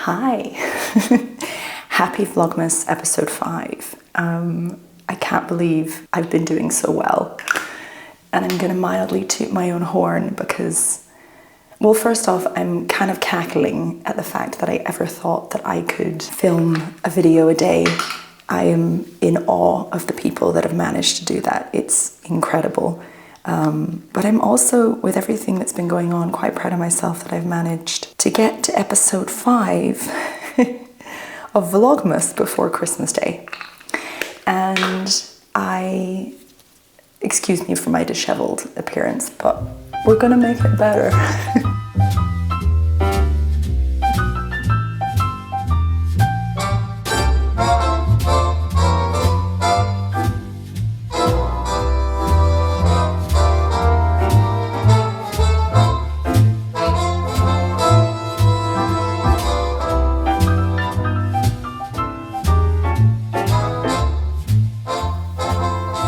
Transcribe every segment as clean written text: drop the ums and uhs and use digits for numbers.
Hi, happy Vlogmas episode 5. I can't believe I've been doing so well, and I'm gonna mildly toot my own horn because, well, first off, I'm kind of cackling at the fact that I ever thought that I could film a video a day. I am in awe of the people that have managed to do that. It's incredible. But I'm also, with everything that's been going on, quite proud of myself that I've managed to get to episode 5 of Vlogmas before Christmas Day. And excuse me for my disheveled appearance, but we're gonna make it better.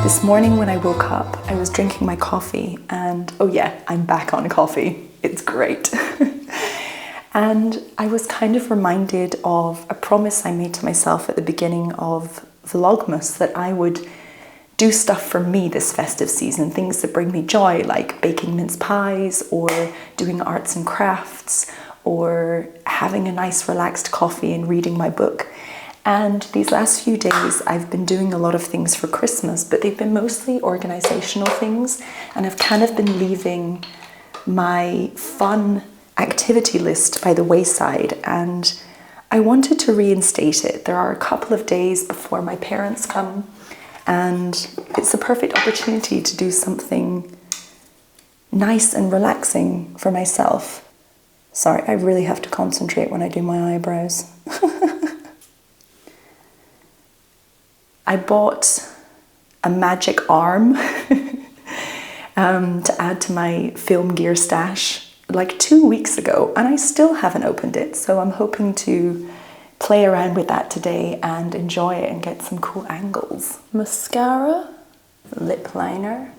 This morning when I woke up, I was drinking my coffee and, oh yeah, I'm back on coffee. It's great. And I was kind of reminded of a promise I made to myself at the beginning of Vlogmas that I would do stuff for me this festive season, things that bring me joy, like baking mince pies or doing arts and crafts or having a nice relaxed coffee and reading my book. And these last few days I've been doing a lot of things for Christmas, but they've been mostly organizational things, and I've kind of been leaving my fun activity list by the wayside, and I wanted to reinstate it. There are a couple of days before my parents come, and it's the perfect opportunity to do something nice and relaxing for myself. Sorry, I really have to concentrate when I do my eyebrows. I bought a magic arm to add to my film gear stash like 2 weeks ago, and I still haven't opened it, so I'm hoping to play around with that today and enjoy it and get some cool angles. Mascara, lip liner,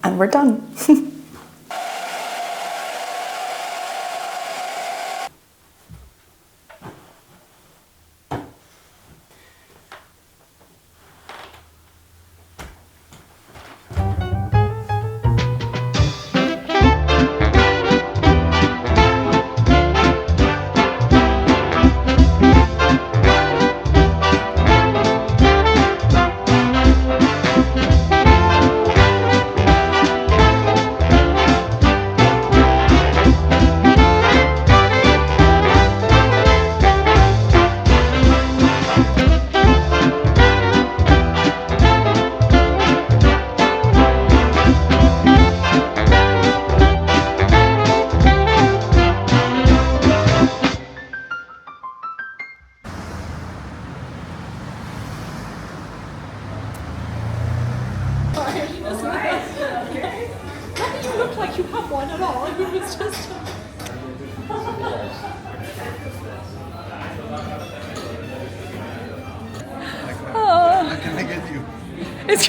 and we're done. You look like you have one at all. It was just. How can I get you? It's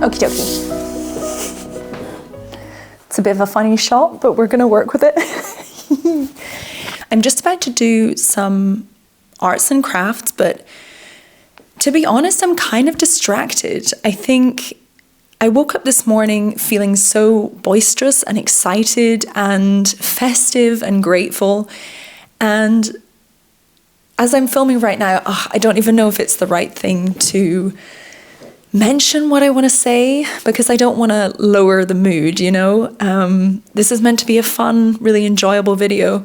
okie dokie. It's a bit of a funny shot, but we're gonna work with it. I'm just about to do some arts and crafts, but to be honest, I'm kind of distracted. I think I woke up this morning feeling so boisterous and excited and festive and grateful. And as I'm filming right now, I don't even know if it's the right thing to mention what I want to say, because I don't want to lower the mood, you know? This is meant to be a fun, really enjoyable video,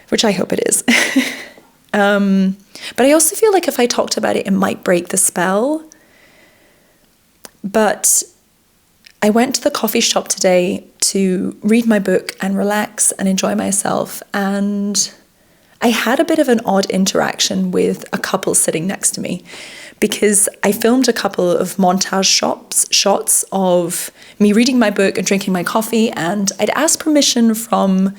which I hope it is. But I also feel like if I talked about it, it might break the spell. But I went to the coffee shop today to read my book and relax and enjoy myself. And I had a bit of an odd interaction with a couple sitting next to me, because I filmed a couple of montage shots of me reading my book and drinking my coffee. And I'd asked permission from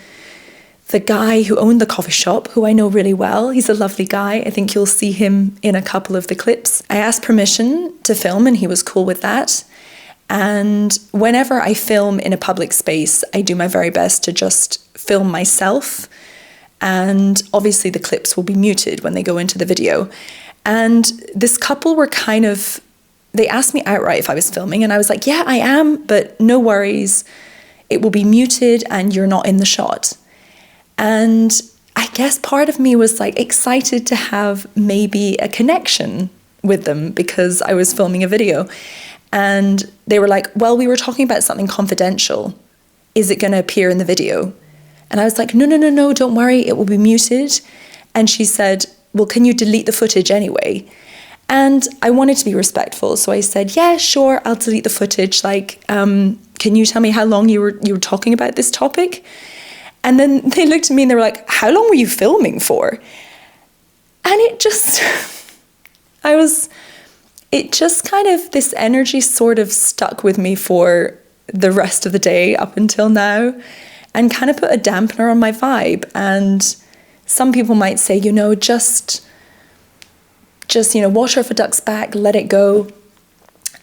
the guy who owned the coffee shop, who I know really well. He's a lovely guy. I think you'll see him in a couple of the clips. I asked permission to film and he was cool with that. And whenever I film in a public space, I do my very best to just film myself. And obviously the clips will be muted when they go into the video. And this couple were they asked me outright if I was filming, and I was like, yeah, I am, but no worries. It will be muted and you're not in the shot. And I guess part of me was like excited to have maybe a connection with them because I was filming a video. And they were like, well, we were talking about something confidential. Is it going to appear in the video? And I was like, no, don't worry, it will be muted. And she said, well, can you delete the footage anyway? And I wanted to be respectful. So I said, yeah, sure, I'll delete the footage. Like, can you tell me how long you were talking about this topic? And then they looked at me and they were like, how long were you filming for? And this energy sort of stuck with me for the rest of the day up until now, and kind of put a dampener on my vibe. And some people might say, just water off a duck's back, let it go.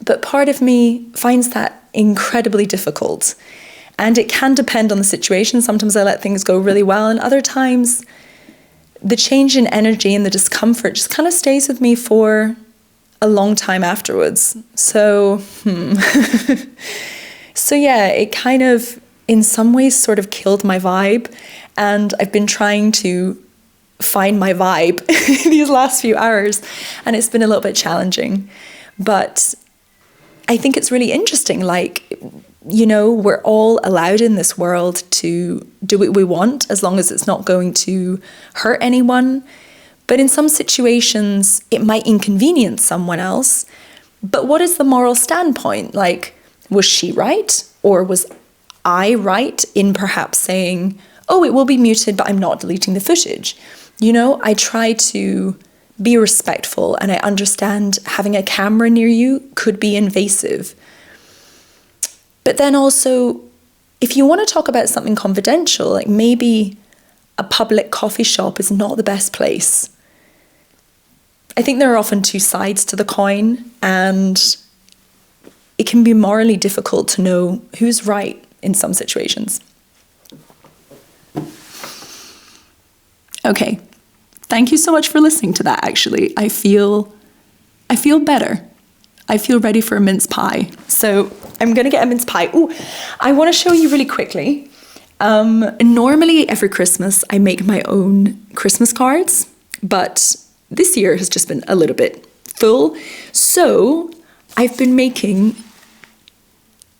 But part of me finds that incredibly difficult. And it can depend on the situation. Sometimes I let things go really well, and other times the change in energy and the discomfort just kind of stays with me for a long time afterwards. So, So yeah, it kind of, in some ways, sort of killed my vibe. And I've been trying to find my vibe these last few hours, and it's been a little bit challenging. But I think it's really interesting, we're all allowed in this world to do what we want as long as it's not going to hurt anyone. But in some situations, it might inconvenience someone else. But what is the moral standpoint? Like, was she right? Or was I right in perhaps saying, oh, it will be muted, but I'm not deleting the footage? I try to be respectful, and I understand having a camera near you could be invasive. But then also, if you want to talk about something confidential, like maybe a public coffee shop is not the best place. I think there are often two sides to the coin, and it can be morally difficult to know who's right in some situations. Okay, thank you so much for listening to that, actually. I feel better. I feel ready for a mince pie. So I'm going to get a mince pie. Ooh, I want to show you really quickly. Normally every Christmas I make my own Christmas cards, but this year has just been a little bit full. So I've been making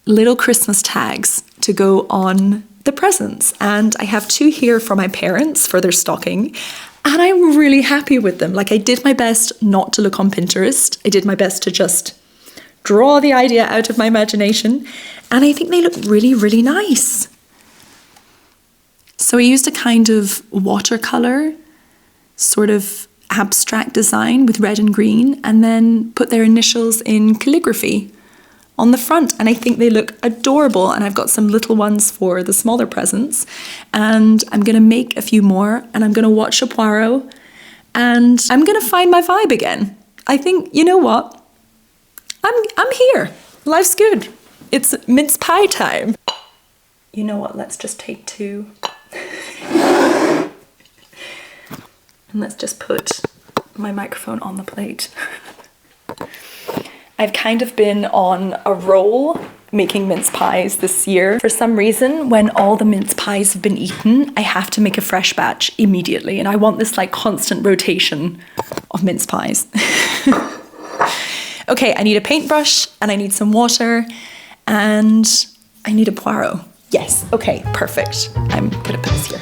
little Christmas tags to go on the presents. And I have 2 here for my parents for their stocking. And I'm really happy with them. Like, I did my best not to look on Pinterest. I did my best to just draw the idea out of my imagination. And I think they look really, really nice. So I used a kind of watercolor, sort of abstract design with red and green, and then put their initials in calligraphy on the front. And I think they look adorable. And I've got some little ones for the smaller presents. And I'm going to make a few more, and I'm going to watch a Poirot, and I'm going to find my vibe again. I think, you know what? I'm here. Life's good. It's mince pie time. You know what? Let's just take 2. And let's just put my microphone on the plate. I've kind of been on a roll making mince pies this year. For some reason, when all the mince pies have been eaten, I have to make a fresh batch immediately. And I want this like constant rotation of mince pies. Okay, I need a paintbrush, and I need some water, and I need a Poirot. Yes, okay, perfect. I'm gonna put this here.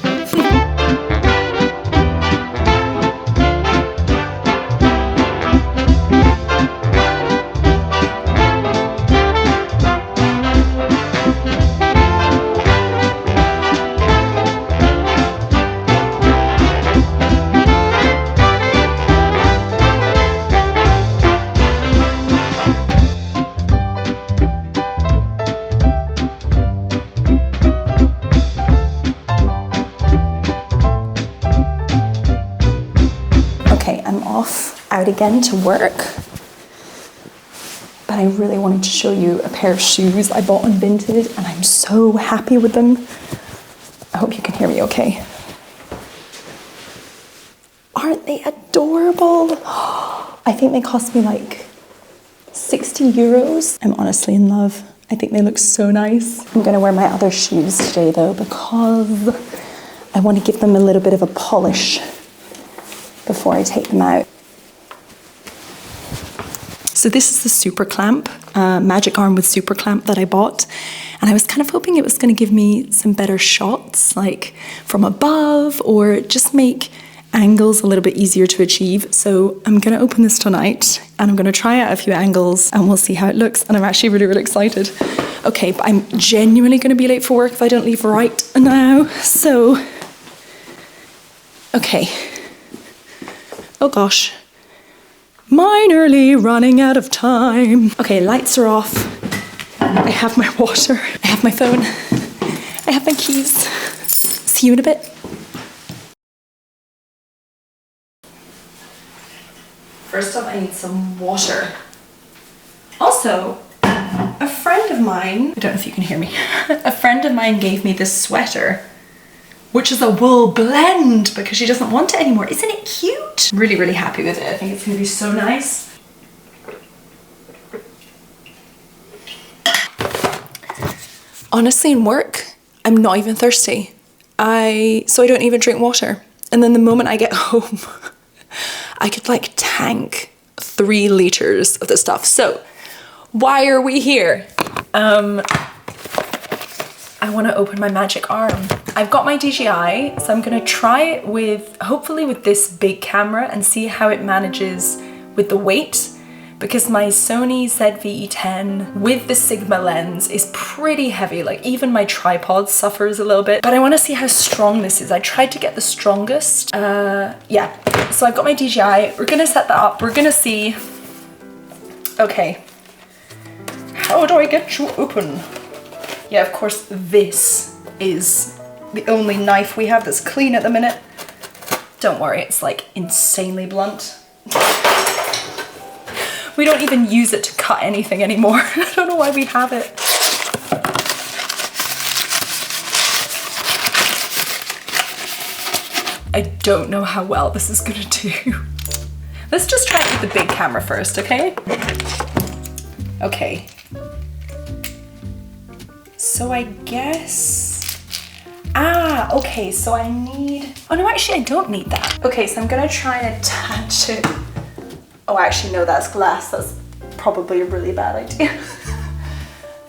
again to work. But I really wanted to show you a pair of shoes I bought on Vinted, and I'm so happy with them. I hope you can hear me okay. Aren't they adorable? I think they cost me like 60 euros. I'm honestly in love. I think they look so nice. I'm gonna wear my other shoes today though, because I want to give them a little bit of a polish before I take them out. So this is the super clamp, magic arm with super clamp that I bought. And I was kind of hoping it was going to give me some better shots, like from above, or just make angles a little bit easier to achieve. So I'm going to open this tonight and I'm going to try out a few angles and we'll see how it looks. And I'm actually really, really excited. Okay, but I'm genuinely going to be late for work if I don't leave right now. So, okay. Oh gosh. Minorly running out of time. Okay, lights are off. I have my water. I have my phone. I have my keys. See you in a bit. First off, I need some water. Also, a friend of mine, I don't know if you can hear me, a friend of mine gave me this sweater, which is a wool blend because she doesn't want it anymore. Isn't it cute? I'm really, really happy with it. I think it's gonna be so nice. Honestly, in work, I'm not even thirsty. So I don't even drink water. And then the moment I get home, I could like tank 3 liters of this stuff. So why are we here? I want to open my magic arm. I've got my DJI, so I'm going to try it with, hopefully with this big camera and see how it manages with the weight, because my Sony ZV-E10 with the Sigma lens is pretty heavy. Like even my tripod suffers a little bit, but I want to see how strong this is. I tried to get the strongest. Yeah, so I've got my DJI. We're going to set that up. We're going to see. Okay. How do I get you open? Yeah, of course, this is the only knife we have that's clean at the minute. Don't worry, it's like insanely blunt. We don't even use it to cut anything anymore. I don't know why we have it. I don't know how well this is gonna do. Let's just try it with the big camera first, okay? Okay. So I guess, okay, so I need, oh no, actually I don't need that. Okay, so I'm gonna try and attach it. Oh, actually no, that's glass. That's probably a really bad idea.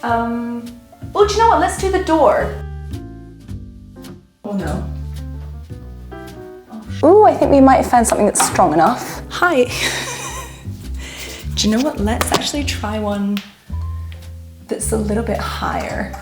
Well, do you know what? Let's do the door. Oh no. Ooh, I think we might have found something that's strong enough. Hi. Do you know what? Let's actually try one that's a little bit higher.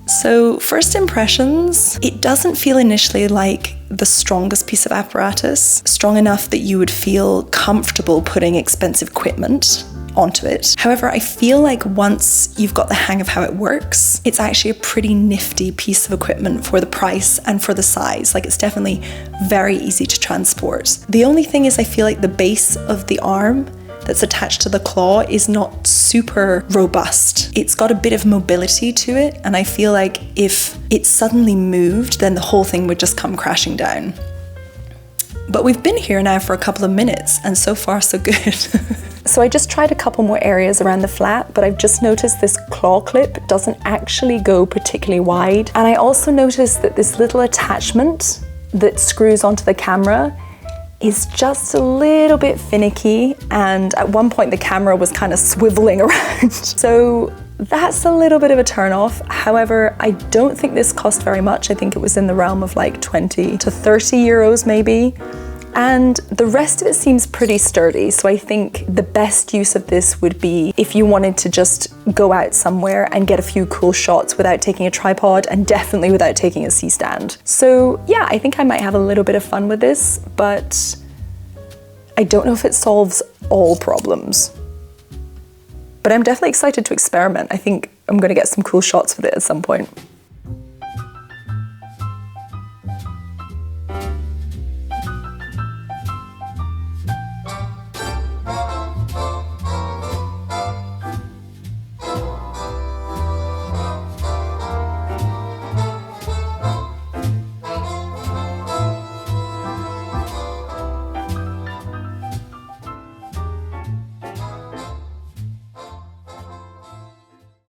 So first impressions, it doesn't feel initially like the strongest piece of apparatus, strong enough that you would feel comfortable putting expensive equipment onto it. However, I feel like once you've got the hang of how it works, it's actually a pretty nifty piece of equipment for the price and for the size. Like it's definitely very easy to transport. The only thing is I feel like the base of the arm that's attached to the claw is not super robust. It's got a bit of mobility to it, and I feel like if it suddenly moved, then the whole thing would just come crashing down. But we've been here now for a couple of minutes, and so far so good. So I just tried a couple more areas around the flat, but I've just noticed this claw clip doesn't actually go particularly wide. And I also noticed that this little attachment that screws onto the camera is just a little bit finicky, and at one point the camera was kind of swiveling around. So that's a little bit of a turn off. However, I don't think this cost very much. I think it was in the realm of like 20 to 30 euros maybe. And the rest of it seems pretty sturdy. So I think the best use of this would be if you wanted to just go out somewhere and get a few cool shots without taking a tripod, and definitely without taking a C-stand. So yeah, I think I might have a little bit of fun with this, but I don't know if it solves all problems. But I'm definitely excited to experiment. I think I'm gonna get some cool shots with it at some point.